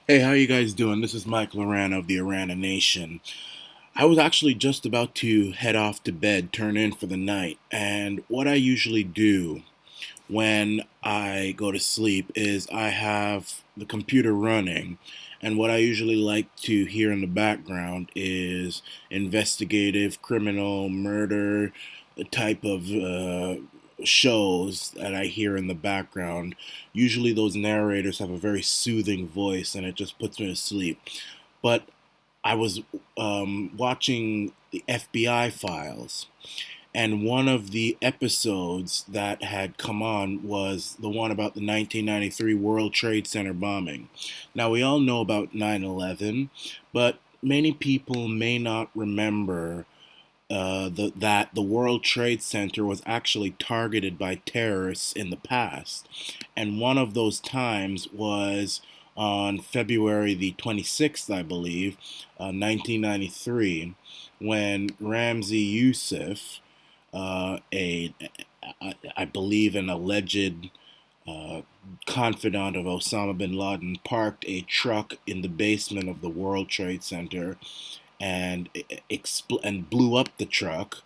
Hey, how you guys doing? This is Mike Loran of the Arana Nation. I was actually just about to head off to bed, turn in for the night, and what I usually do when I go to sleep is I have the computer running, and what I usually like to hear in the background is investigative, criminal, murder type of shows that I hear in the background. Usually, those narrators have a very soothing voice, and it just puts me to sleep. But I was watching the FBI files, and one of the episodes that had come on was the one about the 1993 World Trade Center bombing. Now, we all know about 9/11, but many people may not remember that the World Trade Center was actually targeted by terrorists in the past. And one of those times was on February the 26th, I believe, 1993, when Ramzi Youssef, I believe an alleged uh, confidant of Osama bin Laden, parked a truck in the basement of the World Trade Center and and blew up the truck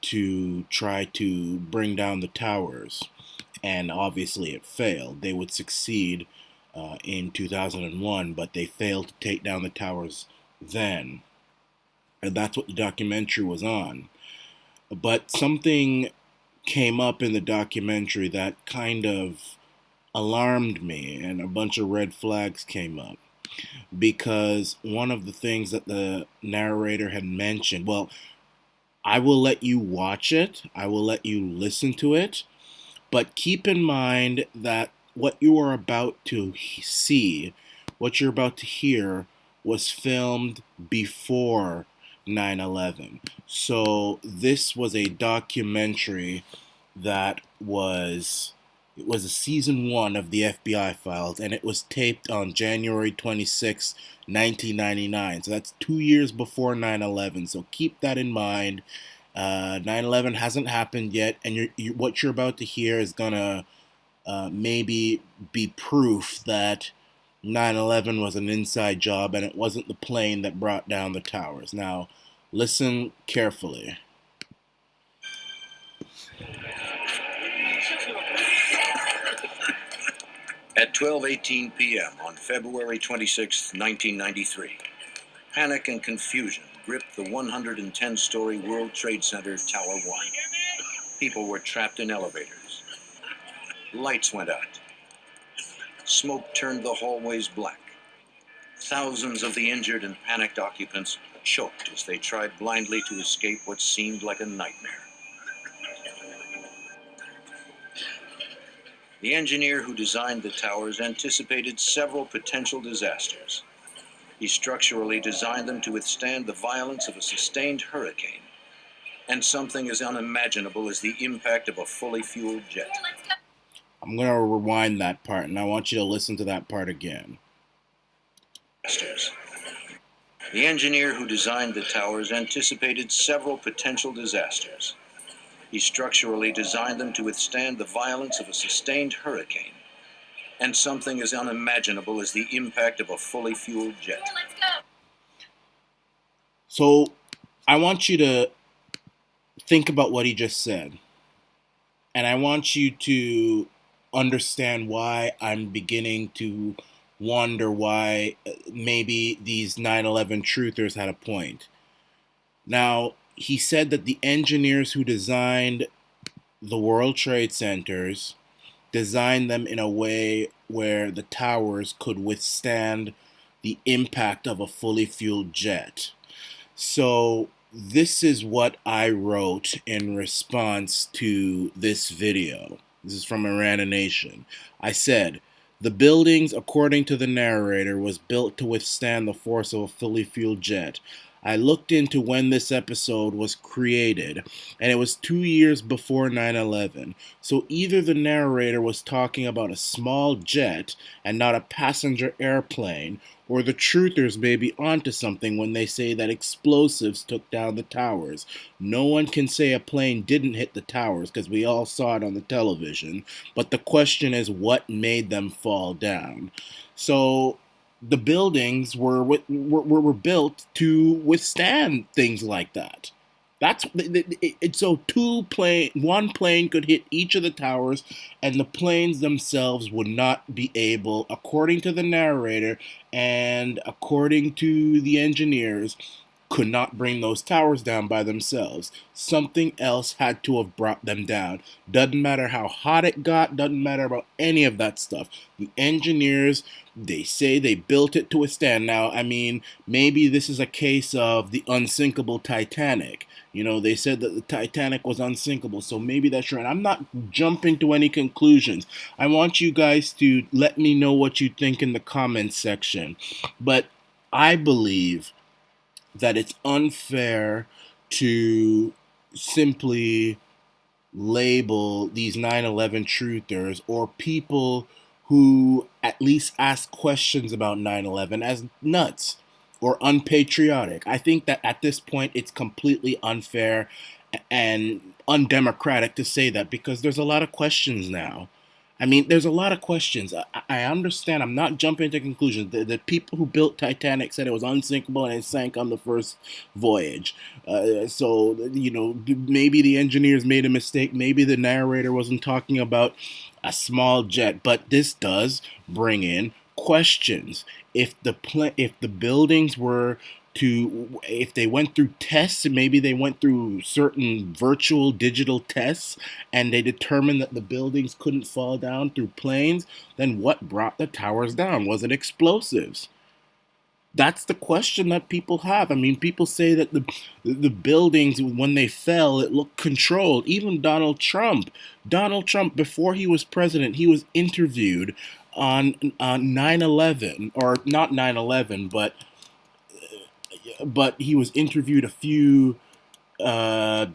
to try to bring down the towers. And obviously, it failed. They would succeed in 2001, but they failed to take down the towers then. And that's what the documentary was on. But something came up in the documentary that kind of alarmed me, and a bunch of red flags came up because one of the things that the narrator had mentioned, well, I will let you watch it, I will let you listen to it, but keep in mind that what you are about to see, what you're about to hear, was filmed before 9/11. So this was a documentary that was it was a season one of the FBI files, and it was taped on January 26, 1999. So that's 2 years before 9/11. So keep that in mind. 9/11 hasn't happened yet, and what you're about to hear is gonna maybe be proof that 9/11 was an inside job and it wasn't the plane that brought down the towers. Now, listen carefully. At 12:18 p.m. on February 26, 1993, panic and confusion gripped the 110-story World Trade Center Tower 1. People were trapped in elevators. Lights went out. Smoke turned the hallways black. Thousands of the injured and panicked occupants choked as they tried blindly to escape what seemed like a nightmare. The engineer who designed the towers anticipated several potential disasters. He structurally designed them to withstand the violence of a sustained hurricane and something as unimaginable as the impact of a fully fueled jet. I'm going to rewind that part, and I want you to listen to that part again. The engineer who designed the towers anticipated several potential disasters. He structurally designed them to withstand the violence of a sustained hurricane and something as unimaginable as the impact of a fully fueled jet. So, I want you to think about what he just said. And I want you to understand why I'm beginning to wonder why maybe these 9/11 truthers had a point. Now, he said that the engineers who designed the World Trade Centers designed them in a way where the towers could withstand the impact of a fully fueled jet. So, this is what I wrote in response to this video. This is from Arana Nation. I said, the buildings, according to the narrator, was built to withstand the force of a fully fueled jet. I looked into when this episode was created, and it was 2 years before 9/11. So either the narrator was talking about a small jet and not a passenger airplane, or the truthers may be onto something when they say that explosives took down the towers. No one can say a plane didn't hit the towers because we all saw it on the television. But the question is, what made them fall down? So the buildings were built to withstand things like that. That's so one plane could hit each of the towers, and the planes themselves would not be able, according to the narrator and according to the engineers, could not bring those towers down by themselves. Something else had to have brought them down. Doesn't matter how hot it got, doesn't matter about any of that stuff. The engineers, they say they built it to withstand. Now, I mean, maybe this is a case of the unsinkable Titanic. You know, they said that the Titanic was unsinkable, so maybe that's true. And I'm not jumping to any conclusions. I want you guys to let me know what you think in the comments section. But I believe that it's unfair to simply label these 9/11 truthers or people who at least ask questions about 9/11 as nuts or unpatriotic. I think that at this point it's completely unfair and undemocratic to say that, because there's a lot of questions now. I mean, there's a lot of questions. I understand. I'm not jumping to conclusions. The people who built Titanic said it was unsinkable and it sank on the first voyage. So, you know, maybe the engineers made a mistake. Maybe the narrator wasn't talking about a small jet. But this does bring in questions. If the buildings were if they went through tests, maybe they went through certain virtual digital tests and they determined that the buildings couldn't fall down through planes, then what brought the towers down? Was it explosives? That's the question that people have. I mean, people say that the buildings, when they fell, it looked controlled. Even Donald Trump, before he was president, he was interviewed on 9/11, or not 9/11, but he was interviewed uh,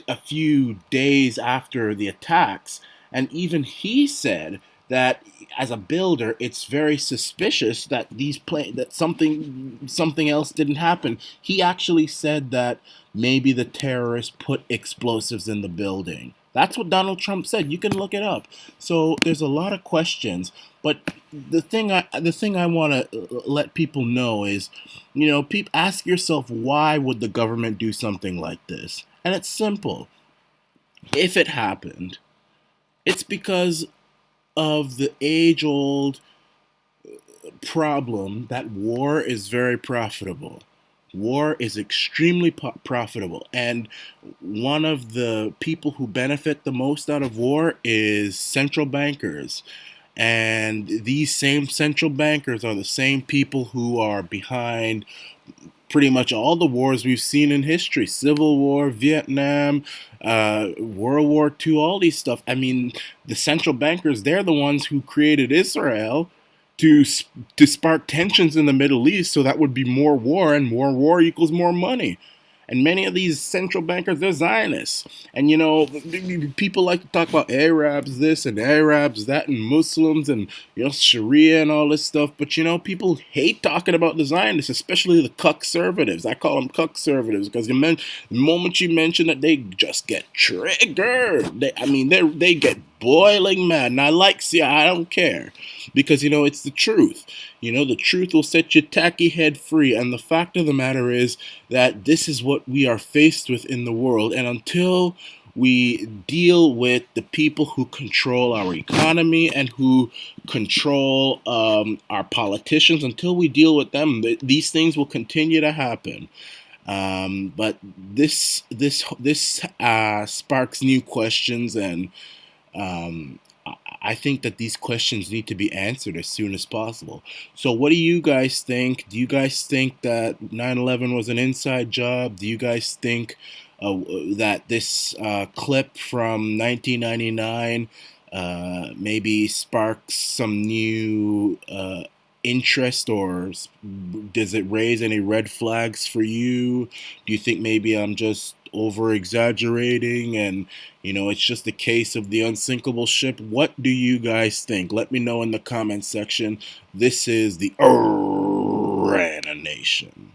a few days after the attacks, and even he said that as a builder, it's very suspicious that that something else didn't happen. He actually said that maybe the terrorists put explosives in the building. That's what Donald Trump said. You can look it up. So there's a lot of questions, but the thing I want to let people know is, you know, ask yourself, why would the government do something like this? And it's simple. If it happened, it's because of the age-old problem that war is very profitable. War is extremely profitable, and one of the people who benefit the most out of war is central bankers. And these same central bankers are the same people who are behind pretty much all the wars we've seen in history: Civil War, Vietnam, World War II, all these stuff. I mean, the central bankers, they're the ones who created Israel to, to spark tensions in the Middle East, so that would be more war, and more war equals more money. And many of these central bankers, they're Zionists. And, you know, people like to talk about Arabs this and Arabs that and Muslims and, you know, Sharia and all this stuff. But, you know, people hate talking about the Zionists, especially the cuck-servatives. I call them cuck-servatives because the moment you mention it, they just get triggered. They get boiling mad. And I don't care, because, you know, it's the truth. You know, the truth will set your tacky head free. And the fact of the matter is that this is what we are faced with in the world. And until we deal with the people who control our economy and who control our politicians, until we deal with them, these things will continue to happen. But this sparks new questions, and I think that these questions need to be answered as soon as possible. So what do you guys think? Do you guys think that 9/11 was an inside job? Do you guys think that this clip from 1999 maybe sparks some new interest, or does it raise any red flags for you? Do you think maybe I'm just over exaggerating and, you know, it's just a case of the unsinkable ship? What do you guys think? Let me know in the comment section. This is the Rana Nation.